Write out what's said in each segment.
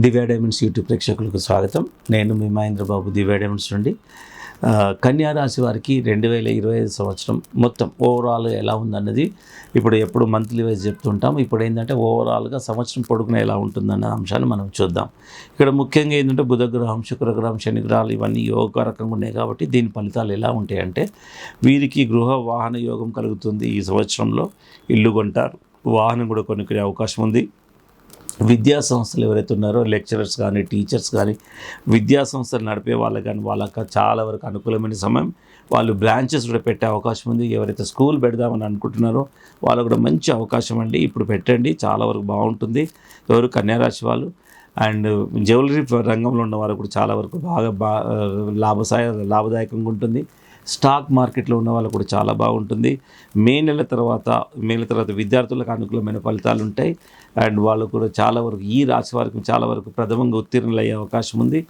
దివ్య diamonds YouTube ప్రేక్షకులకు స్వాగతం. నేను మీ మహేంద్ర బాబు, దివ్య డైమండ్స్ నుండి. కన్యా రాశి వారికి 2025 సంవత్సరం మొత్తం ఓవరాల్ ఎలా ఉందన్నది ఎప్పుడు మంత్లీ వైజ్ చెప్తుంటాం. ఇప్పుడు ఏంటంటే ఓవరాల్గా సంవత్సరం పొడుగున ఎలా ఉంటుందన్న అంశాన్ని మనం చూద్దాం. ఇక్కడ ముఖ్యంగా ఏంటంటే బుధగ్రహం, శుక్రగ్రహం, శనిగ్రహాలు ఇవన్నీ యోగ రకంగా ఉన్నాయి కాబట్టి దీని ఫలితాలు ఎలా ఉంటాయంటే వీరికి గృహ వాహన యోగం కలుగుతుంది. ఈ సంవత్సరంలో ఇల్లు కొంటారు, వాహనం కూడా కొనుక్కునే అవకాశం ఉంది. విద్యా సంస్థలు ఎవరైతే ఉన్నారో లెక్చరర్స్ కానీ, టీచర్స్ కానీ, విద్యా సంస్థలు నడిపే వాళ్ళకి కానీ వాళ్ళకి చాలా వరకు అనుకూలమైన సమయం. వాళ్ళు బ్రాంచెస్ కూడా పెట్టే అవకాశం ఉంది. ఎవరైతే స్కూల్ పెడదామని అనుకుంటున్నారో వాళ్ళకు కూడా మంచి అవకాశం అండి. ఇప్పుడు పెట్టండి, చాలా వరకు బాగుంటుంది. ఎవరు కన్యారాశి వాళ్ళు అండ్ జ్యువెలరీ రంగంలో ఉన్న వారు కూడా చాలా వరకు లాభదాయకంగా ఉంటుంది. స్టాక్ మార్కెట్లో ఉన్న వాళ్ళకు కూడా చాలా బాగుంటుంది. మే నెల తర్వాత విద్యార్థులకు అనుకూలమైన ఫలితాలు ఉంటాయి. అండ్ వాళ్ళు కూడా చాలా వరకు ఈ రాశి వారికి చాలా వరకు ప్రథమంగా ఉత్తీర్ణులు అయ్యే అవకాశం ఉంది.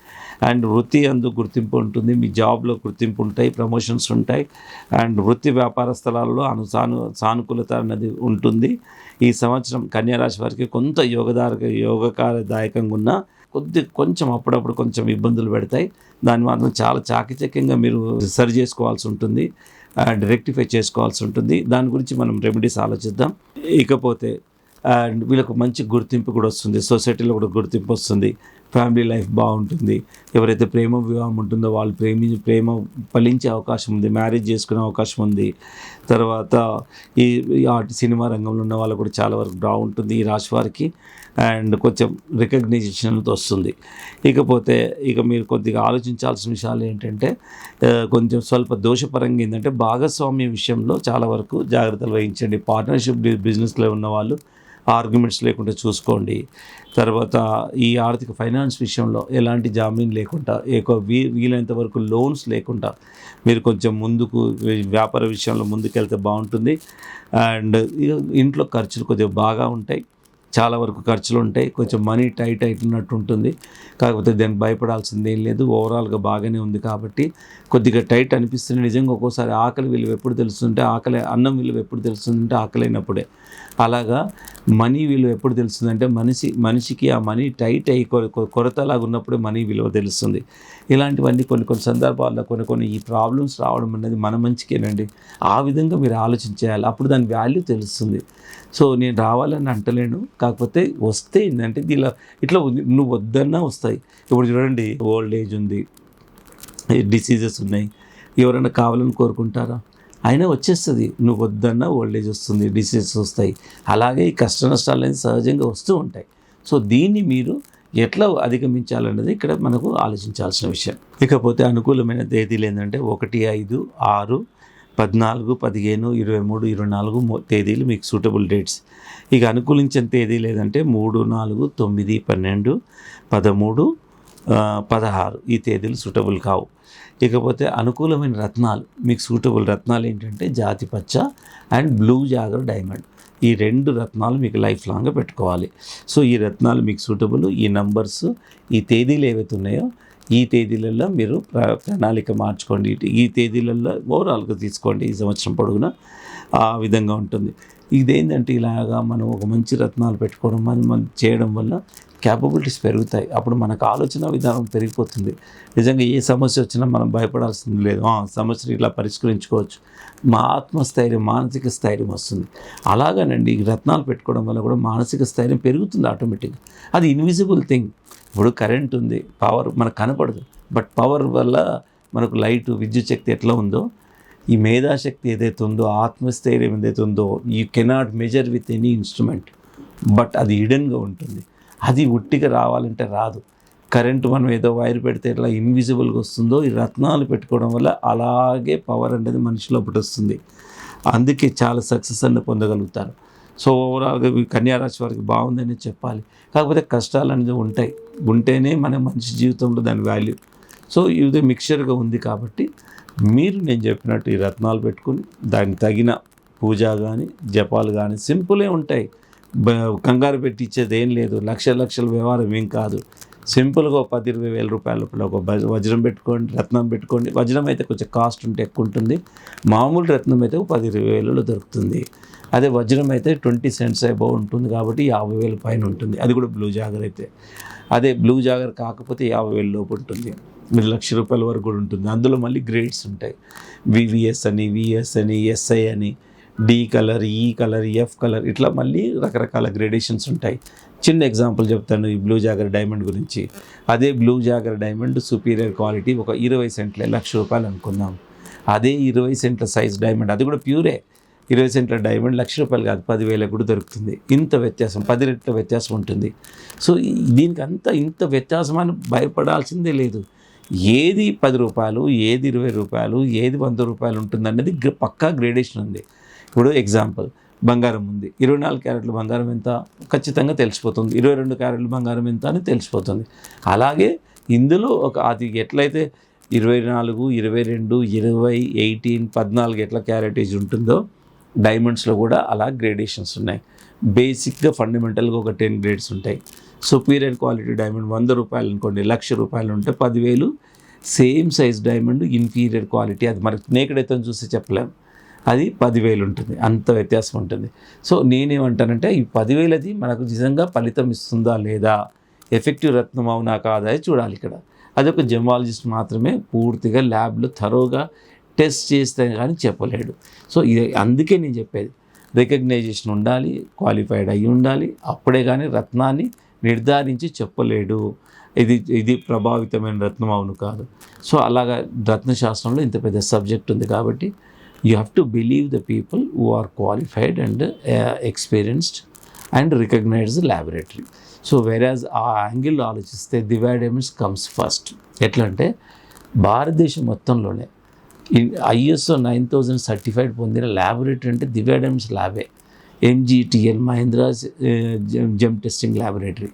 అండ్ వృత్తి అందు గుర్తింపు ఉంటుంది, మీ జాబ్లో గుర్తింపు ఉంటాయి, ప్రమోషన్స్ ఉంటాయి. అండ్ వృత్తి వ్యాపార స్థలాల్లో సానుకూలత అన్నది ఉంటుంది. ఈ సంవత్సరం కన్యారాశి వారికి కొంత యోగకారదాయకంగా ఉన్న కొంచెం అప్పుడప్పుడు కొంచెం ఇబ్బందులు పెడతాయి. దాన్ని మాత్రం చాలా చాకచక్యంగా మీరు సరి చేసుకోవాల్సి ఉంటుంది అండ్ రెక్టిఫై చేసుకోవాల్సి ఉంటుంది. దాని గురించి మనం రెమెడీస్ ఆలోచిద్దాం. ఇకపోతే అండ్ వీళ్ళకు మంచి గుర్తింపు కూడా వస్తుంది, సొసైటీలో కూడా గుర్తింపు వస్తుంది, ఫ్యామిలీ లైఫ్ బాగుంటుంది. ఎవరైతే ప్రేమ వివాహం ఉంటుందో వాళ్ళు ప్రేమ ఫలించే అవకాశం ఉంది, మ్యారేజ్ చేసుకునే అవకాశం ఉంది. తర్వాత ఈ సినిమా రంగంలో ఉన్న వాళ్ళు కూడా చాలా వరకు బాగుంటుంది ఈ రాశి వారికి. అండ్ కొంచెం రికగ్నైజేషన్ వస్తుంది. ఇకపోతే మీరు కొద్దిగా ఆలోచించాల్సిన విషయాలు ఏంటంటే కొంచెం స్వల్ప దోషపరంగా ఏంటంటే భాగస్వామ్య విషయంలో చాలా వరకు జాగ్రత్తలు వహించండి. పార్ట్నర్షిప్ బిజినెస్లో ఉన్న వాళ్ళు ఆర్గ్యుమెంట్స్ లేకుండా చూసుకోండి. తర్వాత ఈ ఆర్థిక ఫైనాన్స్ విషయంలో ఎలాంటి జామీన్ లేకుండా వీలైనంత వరకు లోన్స్ లేకుండా మీరు కొంచెం ముందుకు వ్యాపార విషయంలో ముందుకెళ్తే బాగుంటుంది. అండ్ ఇంట్లో ఖర్చులు కొద్దిగా బాగా ఉంటాయి, చాలా వరకు ఖర్చులు ఉంటాయి, కొంచెం మనీ టైట్ అయినట్టు ఉంటుంది. కాకపోతే దానికి భయపడాల్సింది ఏం లేదు, ఓవరాల్గా బాగానే ఉంది. కాబట్టి కొద్దిగా టైట్ అనిపిస్తుంది నిజంగా. ఒక్కోసారి ఆకలి విలువ ఎప్పుడు తెలుస్తుంటే అన్నం విలువ ఎప్పుడు తెలుస్తుందంటే ఆకలైనప్పుడే. అలాగా మనీ విలువ ఎప్పుడు తెలుస్తుందంటే మనిషికి ఆ మనీ టైట్ అయ్యి కొరతలాగా ఉన్నప్పుడే మనీ విలువ తెలుస్తుంది. ఇలాంటివన్నీ కొన్ని సందర్భాల్లో కొన్ని ఈ ప్రాబ్లమ్స్ రావడం అనేది మన మంచికేనండి. ఆ విధంగా మీరు ఆలోచించేయాలి, అప్పుడు దాని వాల్యూ తెలుస్తుంది. సో నేను రావాలని అంటలేను, కాకపోతే వస్తే ఏంటంటే ఇట్లా నువ్వు వద్దన్నా వస్తాయి. ఇప్పుడు చూడండి, ఓల్డ్ ఏజ్ ఉంది, డిసీజెస్ ఉన్నాయి, ఎవరైనా కావాలని కోరుకుంటారా? అయినా వచ్చేస్తుంది. నువ్వు వద్దన్నా ఓల్డ్ ఏజ్ వస్తుంది, డిసీజెస్ వస్తాయి. అలాగే ఈ కష్ట నష్టాలు అనేది సహజంగా వస్తూ ఉంటాయి. సో దీన్ని మీరు ఎట్లా అధిగమించాలన్నది ఇక్కడ మనకు ఆలోచించాల్సిన విషయం. ఇకపోతే అనుకూలమైన తేదీలు ఏంటంటే 1, 5, 6, 14, 15, 23, 24 తేదీలు మీకు సూటబుల్ డేట్స్. ఇక అనుకూలించిన తేదీలు ఏదంటే 3, 4, 9, 12, 13, 16 ఈ తేదీలు సూటబుల్ కావు. ఇకపోతే అనుకూలమైన రత్నాలు, మీకు సూటబుల్ రత్నాలు ఏంటంటే జాతి పచ్చ అండ్ బ్లూ జాగర్ డైమండ్. ఈ 2 రత్నాలు మీకు లైఫ్ లాంగ్గా పెట్టుకోవాలి. సో ఈ రత్నాలు మీకు సూటబుల్. ఈ నంబర్స్, ఈ తేదీలు ఏవైతే ఉన్నాయో ఈ తేదీలలో మీరు ప్రణాళిక మార్చుకోండి. ఈ తేదీలలో ఓవరాల్గా తీసుకోండి. ఈ సంవత్సరం పొడుగున ఆ విధంగా ఉంటుంది. ఇదేంటంటే ఇలాగా మనం ఒక మంచి రత్నాలు పెట్టుకోవడం మనం చేయడం వల్ల క్యాపబిలిటీస్ పెరుగుతాయి. అప్పుడు మనకు ఆలోచన విధానం పెరిగిపోతుంది. నిజంగా ఏ సమస్య వచ్చినా మనం భయపడాల్సింది లేదు, సమస్యను ఇట్లా పరిష్కరించుకోవచ్చు. మా ఆత్మస్థైర్యం, మానసిక స్థైర్యం వస్తుంది. అలాగనండి ఈ రత్నాలు పెట్టుకోవడం వల్ల కూడా మానసిక స్థైర్యం పెరుగుతుంది ఆటోమేటిక్గా. అది ఇన్విజిబుల్ థింగ్. ఇప్పుడు కరెంట్ ఉంది, పవర్ మనకు కనపడదు, బట్ పవర్ వల్ల మనకు లైటు, విద్యుత్ శక్తి ఎట్లా ఉందో ఈ మేధాశక్తి ఏదైతే ఉందో, ఆత్మస్థైర్యం ఏదైతే ఉందో, you cannot measure with any instrument, but అది హిడెన్గా ఉంటుంది. అది ఉట్టిగా రావాలంటే రాదు. కరెంటు మనం ఏదో వైర్ పెడితే ఎట్లా ఇన్విజిబుల్గా వస్తుందో ఈ రత్నాలు పెట్టుకోవడం వల్ల అలాగే పవర్ అనేది మనిషిలో వస్తుంది. అందుకే చాలా సక్సెస్ అనేది పొందగలుగుతారు. సో ఓవరాల్గా కన్యారాశి వారికి బాగుందని చెప్పాలి. కాకపోతే కష్టాలు అనేది ఉంటేనే మన మనిషి జీవితంలో దాని వాల్యూ. సో ఇది మిక్చర్గా ఉంది కాబట్టి మీరు నేను చెప్పినట్టు ఈ రత్నాలు పెట్టుకుని దానికి తగిన పూజ కానీ జపాలు కానీ సింపులే ఉంటాయి. కంగారు పెట్టి ఇచ్చేది ఏం లేదు, లక్షల వ్యవహారం ఏం కాదు. సింపుల్గా 10-20 వేల రూపాయల లోపల ఒక వజ్రం పెట్టుకోండి, రత్నం పెట్టుకోండి. వజ్రం అయితే కొంచెం కాస్ట్ ఉంటే ఎక్కువ ఉంటుంది, మామూలు రత్నం అయితే 10-20 వేలలో దొరుకుతుంది. అదే వజ్రం అయితే 20 సెంట్స్ అబౌవ్ ఉంటుంది కాబట్టి 50,000 పైన ఉంటుంది, అది కూడా బ్లూ జాగర్ అయితే. అదే బ్లూ జాగర్ కాకపోతే 50,000 లోపు ఉంటుంది, మీరు ₹1,00,000 వరకు కూడా ఉంటుంది. అందులో మళ్ళీ గ్రేడ్స్ ఉంటాయి, వివిఎస్ అని, విఎస్ అని, ఎస్ఐ అని, డి కలర్, ఈ కలర్, ఎఫ్ కలర్, ఇట్లా మళ్ళీ రకరకాల గ్రేడేషన్స్ ఉంటాయి. చిన్న ఎగ్జాంపుల్ చెప్తాను ఈ బ్లూ జాగర్ డైమండ్ గురించి. అదే blue jogger diamond superior quality ఒక 20 సెంట్లే ₹1,00,000 అనుకుందాం. అదే 20 సెంట్ల సైజ్ డైమండ్, అది కూడా ప్యూరే, 20 సెంట్ల డైమండ్ ₹1,00,000 కాదు 10,000 కూడా దొరుకుతుంది. ఇంత వ్యత్యాసం, 10 రెట్ల వ్యత్యాసం ఉంటుంది. సో దీనికి ఇంత వ్యత్యాసం అని భయపడాల్సిందే లేదు. ఏది ₹10, ఏది ₹20, ఏది ₹100 ఉంటుందనేది పక్కా గ్రేడేషన్ ఉంది. ఇప్పుడు ఎగ్జాంపుల్, బంగారం ఉంది, 24 క్యారెట్ల బంగారం ఎంత ఖచ్చితంగా తెలిసిపోతుంది, 22 క్యారెట్ల బంగారం ఎంత అని తెలిసిపోతుంది. అలాగే ఇందులో అది ఎట్లయితే 24, 22, 20, 18, 14 ఎట్లా క్యారెటేజ్ ఉంటుందో డైమండ్స్లో కూడా అలా గ్రేడేషన్స్ ఉన్నాయి. బేసిక్గా ఫండమెంటల్గా ఒక 10 గ్రేడ్స్ ఉంటాయి. సుపీరియర్ క్వాలిటీ డైమండ్ ₹100 అనుకోండి, ₹1,00,000 ఉంటే 10,000. Same size diamond inferior quality, అది మనకి నేకడైతే చూసి చెప్పలేం, అది 10,000 ఉంటుంది, అంత వ్యత్యాసం ఉంటుంది. సో నేనేమంటానంటే ఈ 10,000 అది మనకు నిజంగా ఫలితం ఇస్తుందా లేదా, ఎఫెక్టివ్ రత్నం అవునా కాదా చూడాలి. ఇక్కడ అదొక జెమాలజిస్ట్ మాత్రమే పూర్తిగా ల్యాబ్లో థరోగా టెస్ట్ చేస్తే కానీ చెప్పలేడు. సో ఇది అందుకే నేను చెప్పేది, రికగ్నైజేషన్ ఉండాలి, క్వాలిఫైడ్ అయి ఉండాలి, అప్పుడే కానీ రత్నాన్ని నిర్ధారించి చెప్పలేడు ఇది ప్రభావితమైన రత్నం అవును కాదు. సో అలాగా రత్నశాస్త్రంలో ఇంత పెద్ద సబ్జెక్ట్ ఉంది కాబట్టి you have to believe the people who are qualified and experienced and recognized the laboratory. So whereas ఆ యాంగిల్ ఆలోచిస్తే దివ్య డైమండ్స్ కమ్స్ ఫస్ట్. ఎట్లా అంటే భారతదేశం మొత్తంలోనే ISO 9000 సర్టిఫైడ్ పొందిన ల్యాబొరేటరీ అంటే దివ్య డైమండ్స్ ల్యాబే, MGTL Mahindra's gem testing laboratory.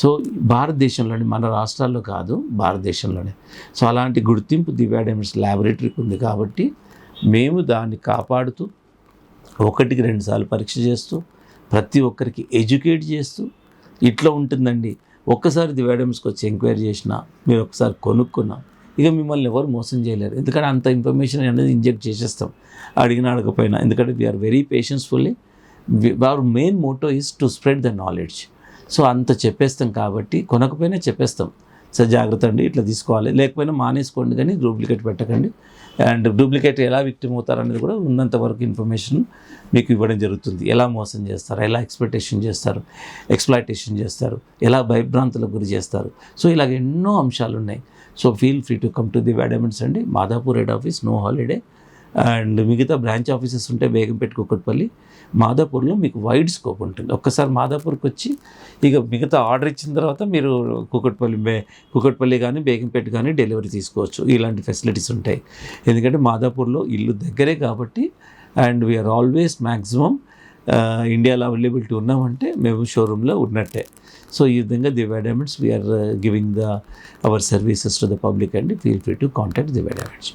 So భారతదేశంలోనే, మన రాష్ట్రాల్లో కాదు, భారతదేశంలోనే. సో అలాంటి గుర్తింపు దివ్య డైమండ్స్ ల్యాబొరేటరీకి ఉంది కాబట్టి మేము దాన్ని కాపాడుతూ 1-2 సార్లు పరీక్ష చేస్తూ ప్రతి ఒక్కరికి ఎడ్యుకేట్ చేస్తూ ఇట్లా ఉంటుందండి. ఒక్కసారి దివ్య డైమండ్స్కి వచ్చి ఎంక్వైరీ చేసినా, మీరు ఒకసారి కొనుక్కున్నా, ఇక మిమ్మల్ని ఎవరు మోసం చేయలేరు. ఎందుకంటే అంత ఇన్ఫర్మేషన్ అనేది ఇంజెక్ట్ చేసేస్తాం అడిగినా అడగపోయినా. ఎందుకంటే we are very patiencefully, our main motto is to spread the knowledge. So అంత చెప్పేస్తాం కాబట్టి, కొనకపోయినా చెప్పేస్తాం, సో జాగ్రత్త అండి ఇట్లా తీసుకోవాలి, లేకపోయినా మానేసుకోండి కానీ డూప్లికేట్ పెట్టకండి. అండ్ డూప్లికేట్ ఎలా విక్టిమ్ అవుతారు అనేది కూడా ఉన్నంత వరకు ఇన్ఫర్మేషన్ మీకు ఇవ్వడం జరుగుతుంది. ఎలా మోసం చేస్తారు, ఎలా ఎక్స్ప్లాయిటేషన్ చేస్తారు, ఎలా భయభ్రాంతులకు గురి చేస్తారు. సో ఇలాగ ఎన్నో అంశాలు ఉన్నాయి. So feel free to come to Divya diamonds అండి. Madhapur head office, no holiday. And మిగతా బ్రాంచ్ ఆఫీసెస్ ఉంటే బేగంపేట, కూకట్పల్లి, మాదాపూర్లో మీకు వైడ్ స్కోప్ ఉంటుంది. ఒక్కసారి మాదాపూర్కి వచ్చి ఇక మిగతా ఆర్డర్ ఇచ్చిన తర్వాత మీరు కూకట్పల్లి కానీ బేగంపేట కానీ డెలివరీ తీసుకోవచ్చు. ఇలాంటి ఫెసిలిటీస్ ఉంటాయి. ఎందుకంటే మాదాపూర్లో ఇల్లు దగ్గరే కాబట్టి, అండ్ వీఆర్ ఆల్వేస్ మ్యాక్సిమం ఇండియాలో అవైలబిలిటీ ఉన్నామంటే మేము షోరూంలో ఉన్నట్టే. సో ఈ విధంగా Divya diamonds we are giving our services to the public అండి. Feel free to contact Divya diamonds.